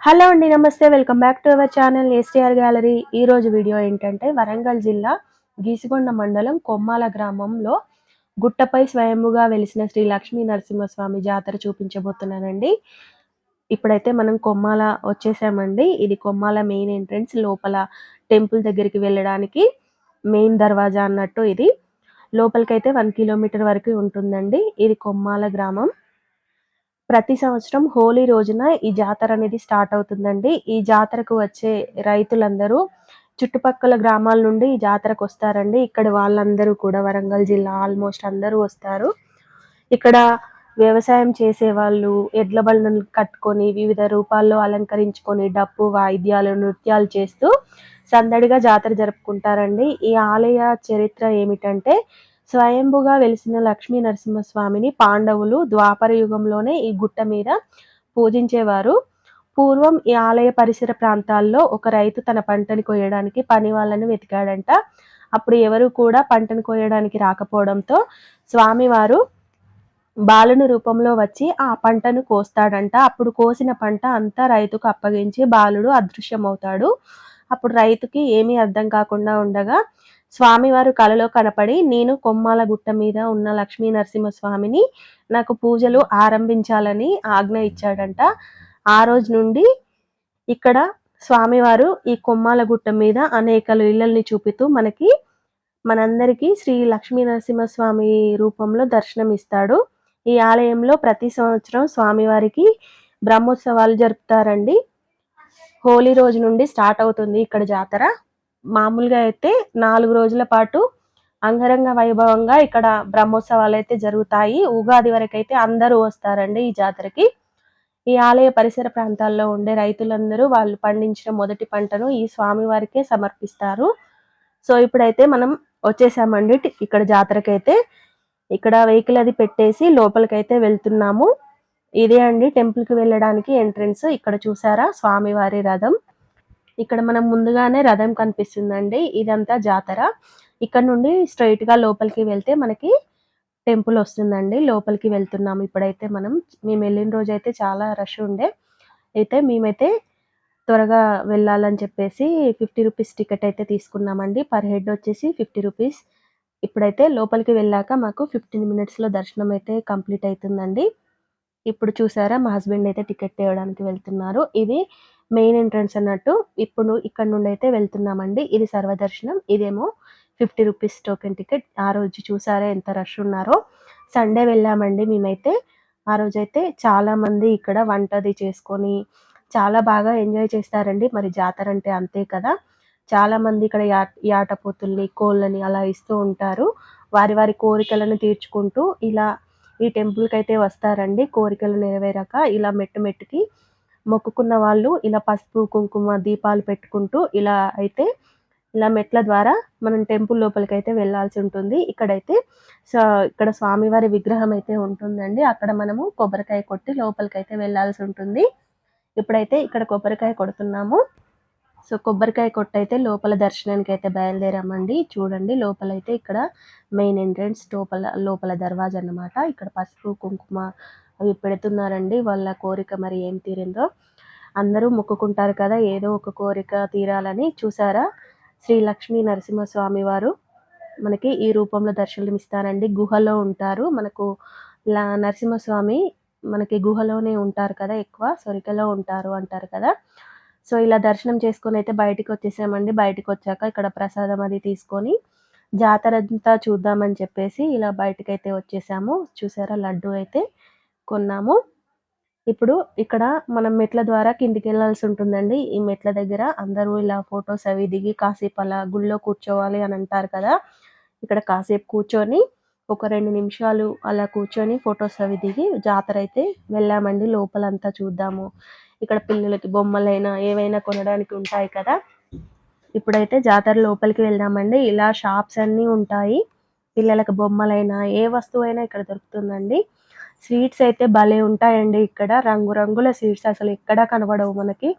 Hello అండి, నమస్తే. Welcome back to our channel STR gallery. ఈ రోజు వీడియో ఏంటంటే వరంగల్ జిల్లా గీసుగొండ మండలం కొమ్మాల గ్రామంలో గుట్టపై స్వయంభుగా వెలిసిన శ్రీ లక్ష్మీ నరసింహస్వామి జాతర చూపించబోతున్నానండి. ఇప్పుడైతే మనం కొమ్మాల వచ్చేసామండి. ఇది కొమ్మాల మెయిన్ ఎంట్రన్స్. లోపల టెంపుల్ దగ్గరికి వెళ్ళడానికి మెయిన్ దర్వాజా అన్నట్టు. ఇది లోపలికైతే 1 కిలోమీటర్ వరకు ఉంటుందండి. ఇది కొమ్మాల గ్రామం. ప్రతి సంవత్సరం హోలీ రోజున ఈ జాతర అనేది స్టార్ట్ అవుతుందండి. ఈ జాతరకు వచ్చే రైతులందరూ చుట్టుపక్కల గ్రామాల నుండి ఈ జాతరకు వస్తారండి. ఇక్కడ వాళ్ళందరూ కూడా వరంగల్ జిల్లా ఆల్మోస్ట్ అందరూ వస్తారు. ఇక్కడ వ్యవసాయం చేసేవాళ్ళు ఎడ్ల బండ్లను కట్టుకొని వివిధ రూపాల్లో అలంకరించుకొని డప్పు వాయిద్యాలు నృత్యాలు చేస్తూ సందడిగా జాతర జరుపుకుంటారండి. ఈ ఆలయ చరిత్ర ఏమిటంటే స్వయంభుగా వెలిసిన లక్ష్మీ నరసింహస్వామిని పాండవులు ద్వాపర యుగంలోనే ఈ గుట్ట మీద పూజించేవారు. పూర్వం ఈ ఆలయ పరిసర ప్రాంతాల్లో ఒక రైతు తన పంటని కోయడానికి పని వాళ్ళని వెతికాడంట. అప్పుడు ఎవరు కూడా పంటను కోయడానికి రాకపోవడంతో స్వామివారు బాలుని రూపంలో వచ్చి ఆ పంటను కోస్తాడంట. అప్పుడు కోసిన పంట అంతా రైతుకు అప్పగించి బాలుడు అదృశ్యమవుతాడు. అప్పుడు రైతుకి ఏమీ అర్థం కాకుండా ఉండగా స్వామివారు కలలో కనపడి, నేను కొమ్మాల గుట్ట మీద ఉన్న లక్ష్మీ నరసింహస్వామిని నాకు పూజలు ఆరంభించాలని ఆజ్ఞ ఇచ్చాడంట. ఆ రోజు నుండి ఇక్కడ స్వామివారు ఈ కొమ్మాల గుట్ట మీద అనేక లీలల్ని చూపుతూ మనందరికీ శ్రీ లక్ష్మీ నరసింహస్వామి రూపంలో దర్శనం ఇస్తాడు. ఈ ఆలయంలో ప్రతి సంవత్సరం స్వామివారికి బ్రహ్మోత్సవాలు జరుపుతారండి. హోలీ రోజు నుండి స్టార్ట్ అవుతుంది ఇక్కడ జాతర. మామూలుగా అయితే 4 రోజుల పాటు అంగరంగ వైభవంగా ఇక్కడ బ్రహ్మోత్సవాలు అయితే జరుగుతాయి. ఉగాది వరకు అయితే అందరూ వస్తారండి ఈ జాతరకి. ఈ ఆలయ పరిసర ప్రాంతాల్లో ఉండే రైతులందరూ వాళ్ళు పండించిన మొదటి పంటను ఈ స్వామివారికే సమర్పిస్తారు. సో ఇప్పుడైతే మనం వచ్చేసామండి ఇక్కడ జాతరకైతే. ఇక్కడ వెహికల్ అది పెట్టేసి లోపలికైతే వెళ్తున్నాము. ఇదే అండి టెంపుల్కి వెళ్ళడానికి ఎంట్రన్స్. ఇక్కడ చూసారా స్వామివారి రథం. ఇక్కడ మనం ముందుగానే రథం కనిపిస్తుందండి. ఇదంతా జాతర. ఇక్కడ నుండి స్ట్రైట్ గా లోపలికి వెళ్తే మనకి టెంపుల్ వస్తుందండి. లోపలికి వెళ్తున్నాము ఇప్పుడైతే మేము వెళ్ళిన రోజు అయితే చాలా రష్ ఉండే. అయితే మేమైతే త్వరగా వెళ్ళాలని చెప్పేసి 50 రూపీస్ టికెట్ అయితే తీసుకున్నామండి. పర్ హెడ్ వచ్చేసి 50 రూపీస్. ఇప్పుడైతే లోపలికి వెళ్ళాక మాకు 15 మినిట్స్లో దర్శనం అయితే కంప్లీట్ అవుతుందండి. ఇప్పుడు చూసారా మా హస్బెండ్ అయితే టికెట్ తేవడానికి వెళ్తున్నారు. ఇది మెయిన్ ఎంట్రన్స్ అన్నట్టు. ఇప్పుడు ఇక్కడ నుండి అయితే వెళ్తున్నామండి. ఇది సర్వదర్శనం. ఇదేమో 50 రూపీస్ టోకెన్ టికెట్. ఆ రోజు చూసారా ఎంత రష్ ఉన్నారో. సండే వెళ్ళామండి మేమైతే. ఆ రోజైతే చాలా మంది ఇక్కడ వంటది చేసుకొని చాలా బాగా ఎంజాయ్ చేస్తారండి. మరి జాతర అంటే అంతే కదా. చాలా మంది ఇక్కడ యాటపోతుల్ని కోళ్ళని అలా ఇస్తూ ఉంటారు. వారి వారి కోరికలను తీర్చుకుంటూ ఇలా ఈ టెంపుల్కి అయితే వస్తారండి. కోరికలు నెరవేరాక ఇలా మెట్టు మెట్టుకి మొక్కుకున్న వాళ్ళు ఇలా పసుపు కుంకుమ దీపాలు పెట్టుకుంటూ ఇలా మెట్ల ద్వారా మనం టెంపుల్ లోపలికి అయితే వెళ్ళాల్సి ఉంటుంది. ఇక్కడ స్వామివారి విగ్రహం అయితే ఉంటుందండి. అక్కడ మనము కొబ్బరికాయ కొట్టి లోపలికైతే వెళ్ళాల్సి ఉంటుంది. ఇప్పుడైతే ఇక్కడ కొబ్బరికాయ కొడుతున్నాము. సో కొబ్బరికాయ కొట్టయితే లోపల దర్శనానికి అయితే బయలుదేరామండి. చూడండి లోపలైతే ఇక్కడ మెయిన్ ఎంట్రన్స్ లోపల దర్వాజా అన్నమాట. ఇక్కడ పసుపు కుంకుమ అవి పెడుతున్నారండి. వాళ్ళ కోరిక మరి ఏం తీరిందో. అందరూ మొక్కుకుంటారు కదా ఏదో ఒక కోరిక తీరాలని. చూసారా శ్రీ లక్ష్మీ నరసింహస్వామి వారు మనకి ఈ రూపంలో దర్శనమిస్తారండి. గుహలో ఉంటారు. మనకు నరసింహస్వామి మనకి గుహలోనే ఉంటారు కదా, ఎక్కువ సొరికలో ఉంటారు అంటారు కదా. సో ఇలా దర్శనం చేసుకొని అయితే బయటికి వచ్చేసామండి. బయటికి వచ్చాక ఇక్కడ ప్రసాదం అది తీసుకొని జాతర అంతా చూద్దామని చెప్పేసి ఇలా బయటకైతే వచ్చేసాము. చూసారా లడ్డు అయితే కొన్నాము. ఇప్పుడు ఇక్కడ మనం మెట్ల ద్వారా కిందికి వెళ్ళాల్సి ఉంటుందండి. ఈ మెట్ల దగ్గర అందరూ ఇలా ఫొటోస్ అవి దిగి కాసేపు అలా గుళ్ళో కూర్చోవాలి అని అంటారు కదా. ఇక్కడ కాసేపు కూర్చొని ఒక 2 నిమిషాలు అలా కూర్చొని ఫొటోస్ అవి దిగి జాతర అయితే వెళ్ళామండి. లోపలంతా చూద్దాము. ఇక్కడ పిల్లలకి బొమ్మలైనా ఏవైనా కొనడానికి ఉంటాయి కదా. ఇప్పుడైతే జాతర లోపలికి వెళ్దామండి. ఇలా షాప్స్ అన్నీ ఉంటాయి. పిల్లలకు బొమ్మలైనా ఏ వస్తువైనా ఇక్కడ దొరుకుతుందండి. స్వీట్స్ అయితే భలే ఉంటాయండి ఇక్కడ. రంగురంగుల స్వీట్స్ అసలు ఎక్కడా కనబడవు మనకి.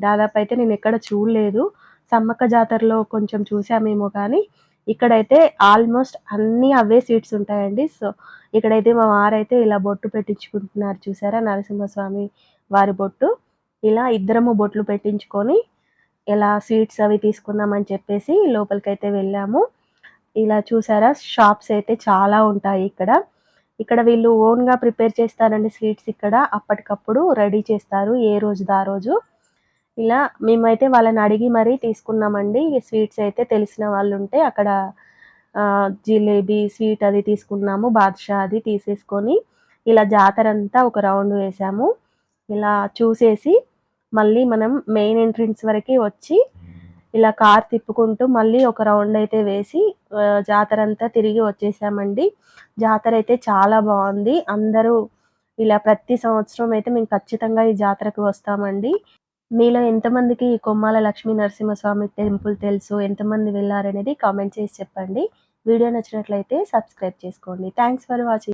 దాదాపు అయితే నేను ఎక్కడ చూడలేదు. సమ్మక్క జాతరలో కొంచెం చూసామేమో కానీ ఇక్కడైతే ఆల్మోస్ట్ అన్నీ అవే స్వీట్స్ ఉంటాయండి. సో ఇక్కడైతే మా వారైతే ఇలా బొట్టు పెట్టించుకుంటున్నారు. చూసారా నరసింహస్వామి వారి బొట్టు. ఇలా ఇద్దరము బొట్లు పెట్టించుకొని ఇలా స్వీట్స్ అవి తీసుకుందామని చెప్పేసి లోపలికైతే వెళ్ళాము. ఇలా చూసారా, షాప్స్ అయితే చాలా ఉంటాయి ఇక్కడ. ఇక్కడ వీళ్ళు ఓన్‌గా ప్రిపేర్ చేస్తారండి స్వీట్స్ ఇక్కడ. అప్పటికప్పుడు రెడీ చేస్తారు ఏ రోజుది ఆ రోజు. ఇలా మేమైతే వాళ్ళని అడిగి మరీ తీసుకున్నామండి. స్వీట్స్ అయితే తెలిసిన వాళ్ళుంటే అక్కడ జిలేబీ స్వీట్ అది తీసుకున్నాము. బాదుషా అది తీసేసుకొని ఇలా జాతరంతా ఒక రౌండ్ వేసాము. ఇలా చూసేసి మళ్ళీ మనం మెయిన్ ఎంట్రన్స్ వరకి వచ్చి ఇలా కార్ తిప్పుకుంటూ మళ్ళీ ఒక రౌండ్ అయితే వేసి జాతరంతా తిరిగి వచ్చేసామండి. జాతర అయితే చాలా బాగుంది. అందరూ ఇలా ప్రతి సంవత్సరం అయితే మేము ఖచ్చితంగా ఈ జాతరకు వస్తామండి. మీలో ఎంతమందికి ఈ కొమ్మాల లక్ష్మీ నరసింహస్వామి టెంపుల్ తెలుసు, ఎంతమంది వెళ్లారనేది కామెంట్ చేసి చెప్పండి. వీడియో నచ్చినట్లయితే సబ్స్క్రైబ్ చేసుకోండి. Thanks for watching.